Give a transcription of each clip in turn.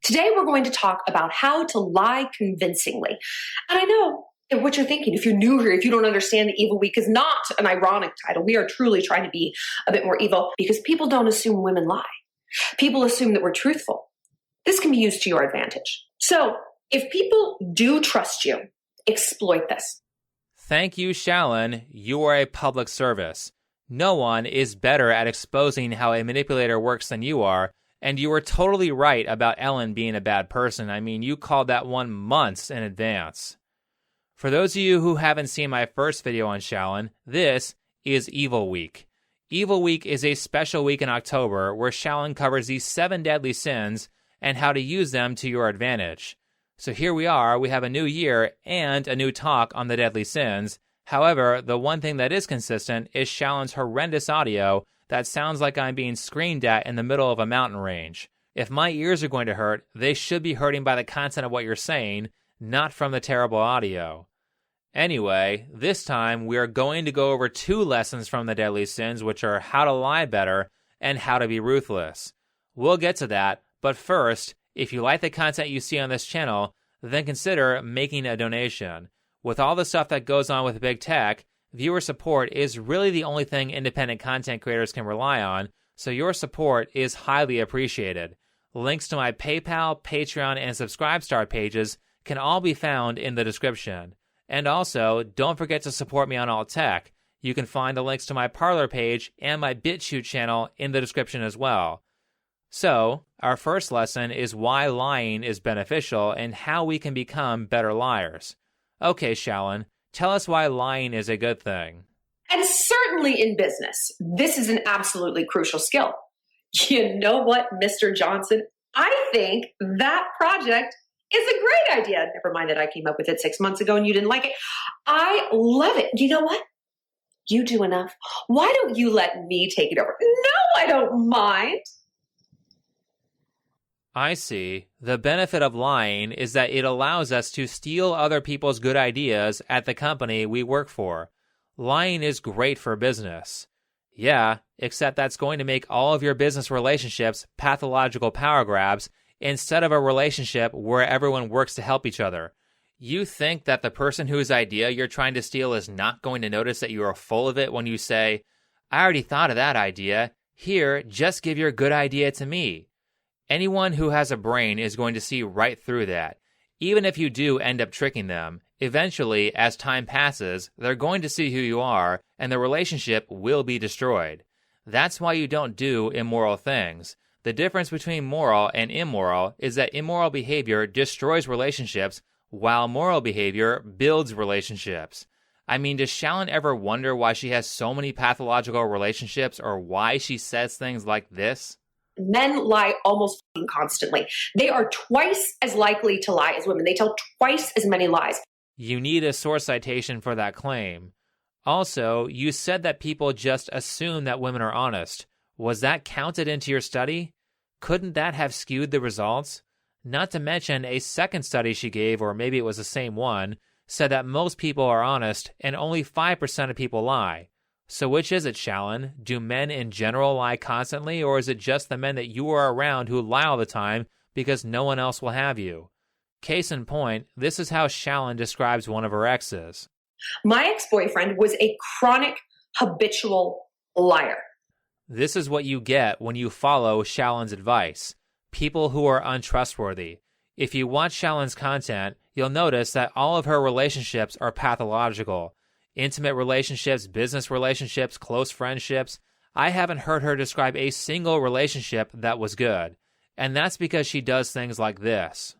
Today, we're going to talk about how to lie convincingly. And I know what you're thinking. If you're new here, if you don't understand, the Evil Week is not an ironic title. We are truly trying to be a bit more evil because people don't assume women lie. People assume that we're truthful. This can be used to your advantage. So if people do trust you, exploit this. Thank you, Shallon. You are a public service. No one is better at exposing how a manipulator works than you are, and you were totally right about Ellen being a bad person. I mean, you called that one months in advance. For those of you who haven't seen my first video on Shallon, this is Evil Week. Evil Week is a special week in October where Shallon covers these 7 deadly sins and how to use them to your advantage. So here we are, we have a new year and a new talk on the deadly sins. However, the one thing that is consistent is Shallon's horrendous audio that sounds like I'm being screamed at in the middle of a mountain range. If my ears are going to hurt, they should be hurting by the content of what you're saying, not from the terrible audio. Anyway, this time we are going to go over 2 lessons from the deadly sins, which are how to lie better and how to be ruthless. We'll get to that, but first, if you like the content you see on this channel, then consider making a donation. With all the stuff that goes on with big tech, viewer support is really the only thing independent content creators can rely on, so your support is highly appreciated. Links to my PayPal, Patreon, and Subscribestar pages can all be found in the description. And also, don't forget to support me on Alt Tech. You can find the links to my Parler page and my Bitchute channel in the description as well. So, our first lesson is why lying is beneficial and how we can become better liars. Okay, Shallon, tell us why lying is a good thing. And certainly in business, this is an absolutely crucial skill. You know what, Mr. Johnson? I think that project is a great idea. Never mind that I came up with it 6 months ago and you didn't like it. I love it. You know what? You do enough. Why don't you let me take it over? No, I don't mind. I see. The benefit of lying is that it allows us to steal other people's good ideas at the company we work for. Lying is great for business. Yeah, except that's going to make all of your business relationships pathological power grabs instead of a relationship where everyone works to help each other. You think that the person whose idea you're trying to steal is not going to notice that you are full of it when you say, "I already thought of that idea. Here, just give your good idea to me." Anyone who has a brain is going to see right through that. Even if you do end up tricking them, eventually, as time passes, they're going to see who you are, and the relationship will be destroyed. That's why you don't do immoral things. The difference between moral and immoral is that immoral behavior destroys relationships, while moral behavior builds relationships. I mean, does Shallon ever wonder why she has so many pathological relationships or why she says things like this? Men lie almost constantly. They are twice as likely to lie as women. They tell twice as many lies. You need a source citation for that claim. Also, you said that people just assume that women are honest. Was that counted into your study? Couldn't that have skewed the results? Not to mention a second study she gave, or maybe it was the same one, said that most people are honest and only 5% of people lie. So which is it, Shallon? Do men in general lie constantly, or is it just the men that you are around who lie all the time because no one else will have you? Case in point, this is how Shallon describes one of her exes. My ex-boyfriend was a chronic, habitual liar. This is what you get when you follow Shallon's advice. People who are untrustworthy. If you watch Shallon's content, you'll notice that all of her relationships are pathological. Intimate relationships, business relationships, close friendships. I haven't heard her describe a single relationship that was good. And that's because she does things like this.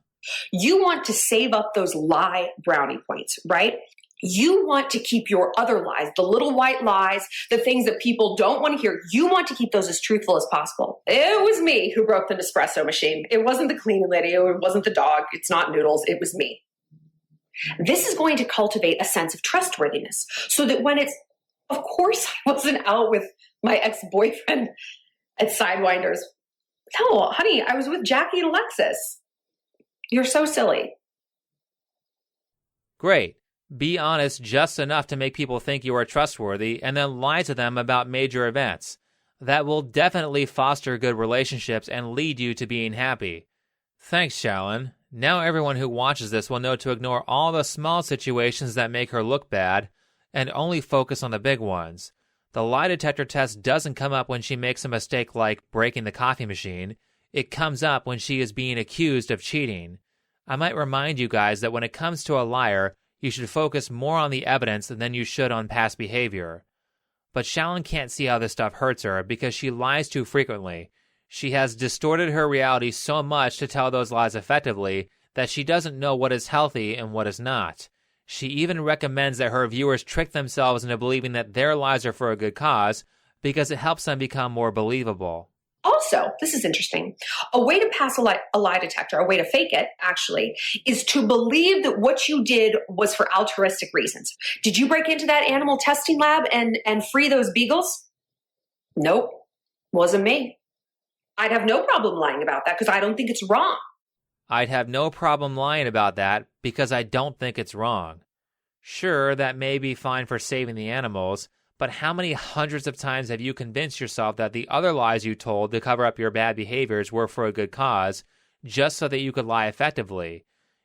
You want to save up those lie brownie points, right? You want to keep your other lies, the little white lies, the things that people don't want to hear. You want to keep those as truthful as possible. It was me who broke the Nespresso machine. It wasn't the cleaning lady. It wasn't the dog. It's not Noodles. It was me. This is going to cultivate a sense of trustworthiness so that when it's, of course, I wasn't out with my ex-boyfriend at Sidewinders. No, honey, I was with Jackie and Alexis. You're so silly. Great. Be honest just enough to make people think you are trustworthy and then lie to them about major events. That will definitely foster good relationships and lead you to being happy. Thanks, Shallon. Now everyone who watches this will know to ignore all the small situations that make her look bad and only focus on the big ones. The lie detector test doesn't come up when she makes a mistake like breaking the coffee machine. It comes up when she is being accused of cheating. I might remind you guys that when it comes to a liar, you should focus more on the evidence than you should on past behavior. But Shallon can't see how this stuff hurts her because she lies too frequently. She has distorted her reality so much to tell those lies effectively that she doesn't know what is healthy and what is not. She even recommends that her viewers trick themselves into believing that their lies are for a good cause because it helps them become more believable. Also, this is interesting. A way to pass a lie detector, a way to fake it, actually, is to believe that what you did was for altruistic reasons. Did you break into that animal testing lab and free those beagles? Nope, wasn't me. I'd have no problem lying about that because I don't think it's wrong. I'd have no problem lying about that because I don't think it's wrong. Sure, that may be fine for saving the animals, but how many hundreds of times have you convinced yourself that the other lies you told to cover up your bad behaviors were for a good cause, just so that you could lie effectively?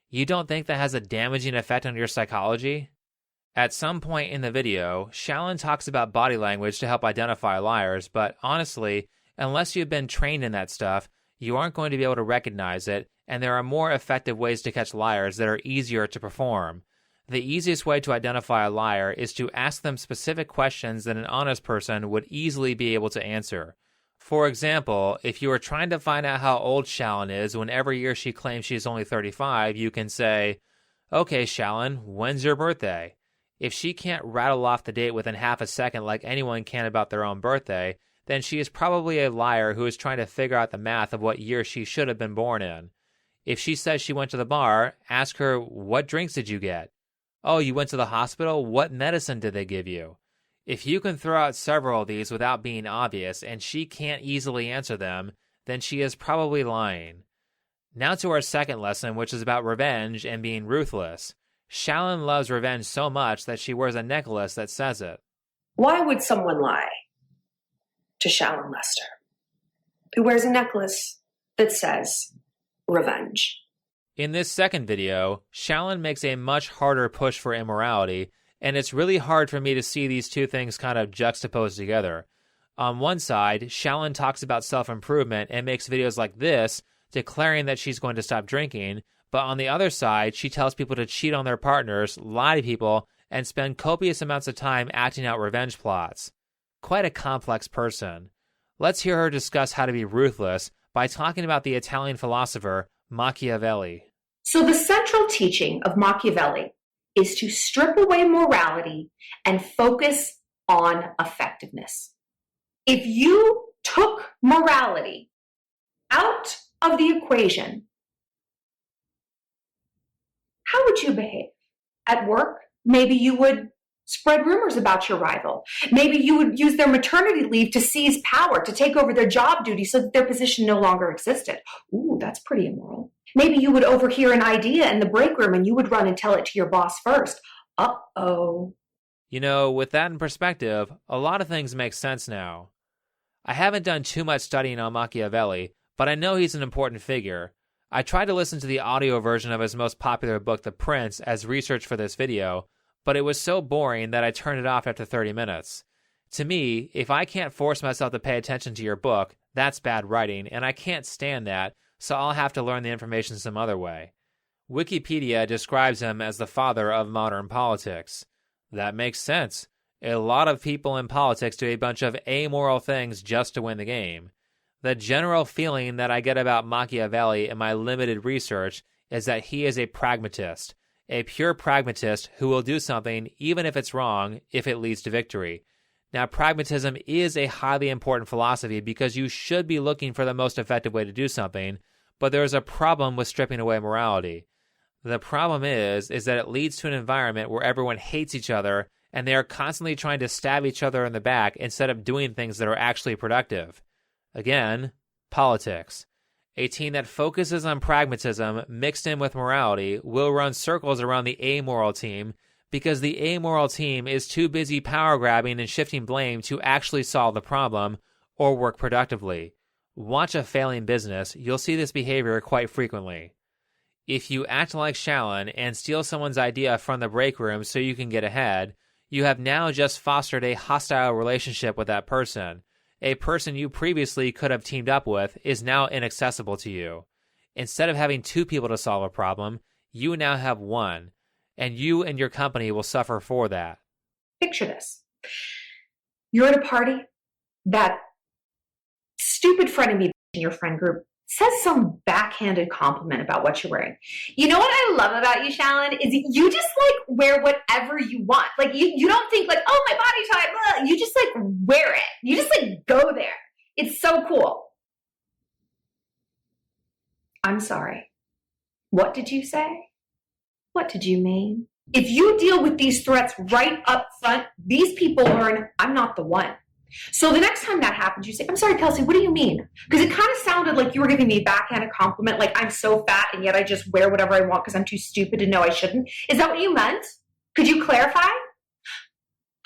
You don't think that has a damaging effect on your psychology? At some point in the video, Shallon talks about body language to help identify liars, but honestly, unless you've been trained in that stuff, you aren't going to be able to recognize it, and there are more effective ways to catch liars that are easier to perform. The easiest way to identify a liar is to ask them specific questions that an honest person would easily be able to answer. For example, if you are trying to find out how old Shallon is when every year she claims she is only 35, you can say, "Okay, Shallon, when's your birthday?" If she can't rattle off the date within half a second like anyone can about their own birthday, then she is probably a liar who is trying to figure out the math of what year she should have been born in. If she says she went to the bar, ask her, "What drinks did you get?" "Oh, you went to the hospital? What medicine did they give you?" If you can throw out several of these without being obvious and she can't easily answer them, then she is probably lying. Now to our second lesson, which is about revenge and being ruthless. Shallon loves revenge so much that she wears a necklace that says it. Why would someone lie to Shallon Lester, who wears a necklace that says revenge? In this second video, Shallon makes a much harder push for immorality, and it's really hard for me to see these two things kind of juxtaposed together. On one side, Shallon talks about self-improvement and makes videos like this, declaring that she's going to stop drinking, but on the other side, she tells people to cheat on their partners, lie to people, and spend copious amounts of time acting out revenge plots. Quite a complex person. Let's hear her discuss how to be ruthless by talking about the Italian philosopher Machiavelli. So the central teaching of Machiavelli is to strip away morality and focus on effectiveness. If you took morality out of the equation, how would you behave? At work, maybe you would spread rumors about your rival. Maybe you would use their maternity leave to seize power, to take over their job duties so that their position no longer existed. Ooh, that's pretty immoral. Maybe you would overhear an idea in the break room and you would run and tell it to your boss first. Uh-oh. You know, with that in perspective, a lot of things make sense now. I haven't done too much studying on Machiavelli, but I know he's an important figure. I tried to listen to the audio version of his most popular book, The Prince, as research for this video, but it was so boring that I turned it off after 30 minutes. To me, if I can't force myself to pay attention to your book, that's bad writing, and I can't stand that, so I'll have to learn the information some other way. Wikipedia describes him as the father of modern politics. That makes sense. A lot of people in politics do a bunch of amoral things just to win the game. The general feeling that I get about Machiavelli in my limited research is that he is a pragmatist. A pure pragmatist who will do something even if it's wrong if it leads to victory. Now, pragmatism is a highly important philosophy because you should be looking for the most effective way to do something, but there's a problem with stripping away morality. The problem is that it leads to an environment where everyone hates each other and they are constantly trying to stab each other in the back instead of doing things that are actually productive. Again, politics. A team that focuses on pragmatism mixed in with morality will run circles around the amoral team because the amoral team is too busy power grabbing and shifting blame to actually solve the problem or work productively. Watch a failing business, you'll see this behavior quite frequently. If you act like Shallon and steal someone's idea from the break room so you can get ahead, you have now just fostered a hostile relationship with that person. A person you previously could have teamed up with is now inaccessible to you. Instead of having two people to solve a problem, you now have one, and you and your company will suffer for that. Picture this. You're at a party, that stupid friend of me in your friend group says some backhanded compliment about what you're wearing. You know what I love about you, Shallon, is you just like wear whatever you want. Like you don't think like, oh, my body type, blah. You just like wear it. You just like go there. It's so cool. I'm sorry. What did you say? What did you mean? If you deal with these threats right up front, these people learn I'm not the one. So the next time that happens, you say, I'm sorry, Kelsey, what do you mean? Because it kind of sounded like you were giving me a backhanded compliment, like I'm so fat and yet I just wear whatever I want because I'm too stupid to know I shouldn't. Is that what you meant? Could you clarify?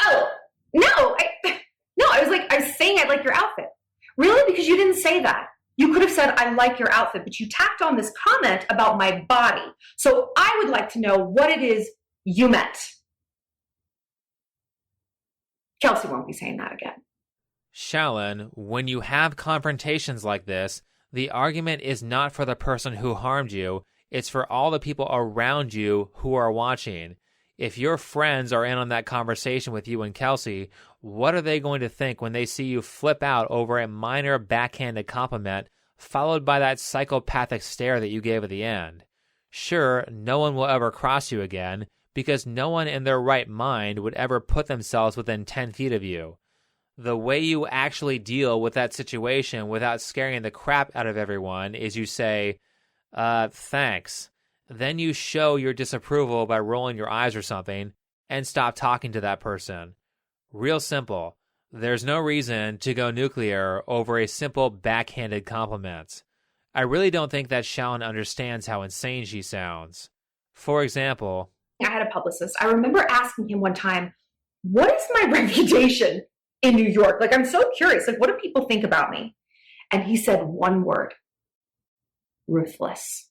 Oh, no, I was saying I like your outfit. Really? Because you didn't say that. You could have said, I like your outfit, but you tacked on this comment about my body. So I would like to know what it is you meant. Kelsey won't be saying that again. Shallon, when you have confrontations like this, the argument is not for the person who harmed you, it's for all the people around you who are watching. If your friends are in on that conversation with you and Kelsey, what are they going to think when they see you flip out over a minor backhanded compliment, followed by that psychopathic stare that you gave at the end? Sure, no one will ever cross you again, because no one in their right mind would ever put themselves within 10 feet of you. The way you actually deal with that situation without scaring the crap out of everyone is you say, thanks. Then you show your disapproval by rolling your eyes or something and stop talking to that person. Real simple. There's no reason to go nuclear over a simple backhanded compliment. I really don't think that Shallon understands how insane she sounds. For example, I had a publicist. I remember asking him one time, what is my reputation in New York? Like, I'm so curious. Like, what do people think about me? And he said one word: ruthless.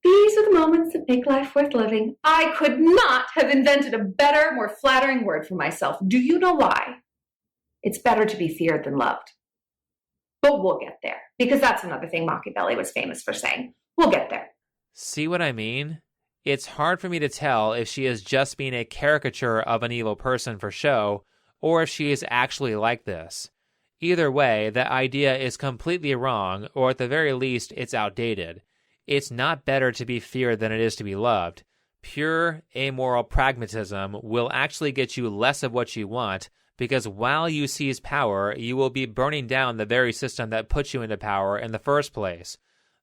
These are the moments that make life worth living. I could not have invented a better, more flattering word for myself. Do you know why? It's better to be feared than loved. But we'll get there, because that's another thing Machiavelli was famous for saying. We'll get there. See what I mean? It's hard for me to tell if she is just being a caricature of an evil person for show, or if she is actually like this. Either way, the idea is completely wrong, or at the very least, it's outdated. It's not better to be feared than it is to be loved. Pure, amoral pragmatism will actually get you less of what you want, because while you seize power, you will be burning down the very system that put you into power in the first place.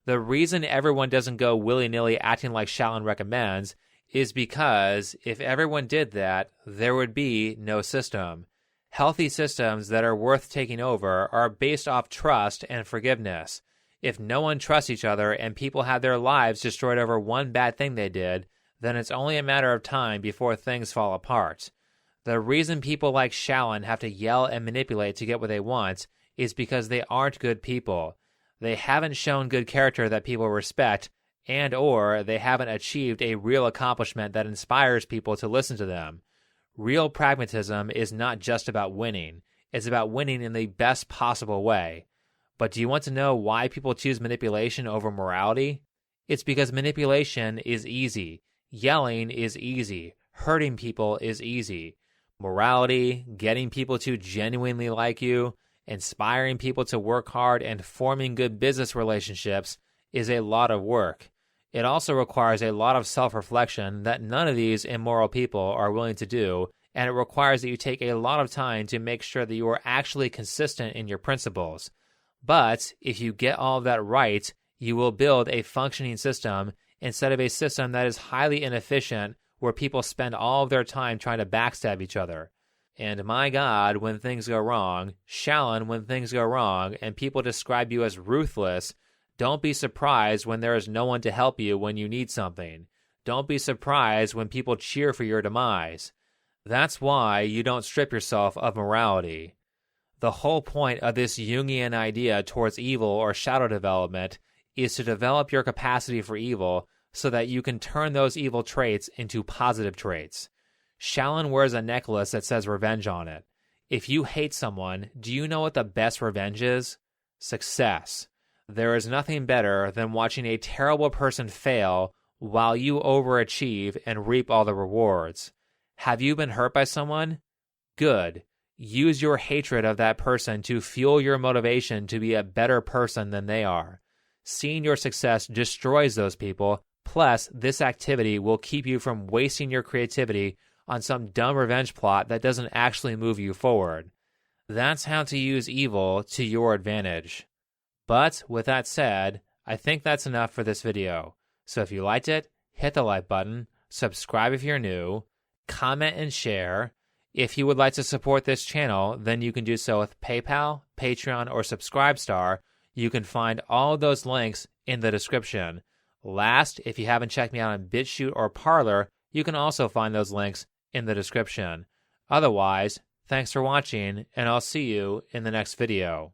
The reason everyone doesn't go willy-nilly acting like Shallon recommends is because if everyone did that, there would be no system. Healthy systems that are worth taking over are based off trust and forgiveness. If no one trusts each other and people have their lives destroyed over one bad thing they did, then it's only a matter of time before things fall apart. The reason people like Shallon have to yell and manipulate to get what they want is because they aren't good people. They haven't shown good character that people respect, and or they haven't achieved a real accomplishment that inspires people to listen to them. Real pragmatism is not just about winning. It's about winning in the best possible way. But do you want to know why people choose manipulation over morality? It's because manipulation is easy. Yelling is easy. Hurting people is easy. Morality, getting people to genuinely like you, inspiring people to work hard, and forming good business relationships is a lot of work. It also requires a lot of self-reflection that none of these immoral people are willing to do, and it requires that you take a lot of time to make sure that you are actually consistent in your principles. But if you get all of that right, you will build a functioning system instead of a system that is highly inefficient where people spend all of their time trying to backstab each other. And my God, when things go wrong, Shallon, when things go wrong, and people describe you as ruthless, don't be surprised when there is no one to help you when you need something. Don't be surprised when people cheer for your demise. That's why you don't strip yourself of morality. The whole point of this Jungian idea towards evil or shadow development is to develop your capacity for evil so that you can turn those evil traits into positive traits. Shallon wears a necklace that says revenge on it. If you hate someone, do you know what the best revenge is? Success. There is nothing better than watching a terrible person fail while you overachieve and reap all the rewards. Have you been hurt by someone? Good. Use your hatred of that person to fuel your motivation to be a better person than they are. Seeing your success destroys those people, plus this activity will keep you from wasting your creativity on some dumb revenge plot that doesn't actually move you forward. That's how to use evil to your advantage. But with that said, I think that's enough for this video. So if you liked it, hit the like button, subscribe if you're new, comment and share. If you would like to support this channel, then you can do so with PayPal, Patreon, or Subscribestar. You can find all of those links in the description. Last, if you haven't checked me out on Bitchute or Parler, you can also find those links in the description. Otherwise, thanks for watching, and I'll see you in the next video.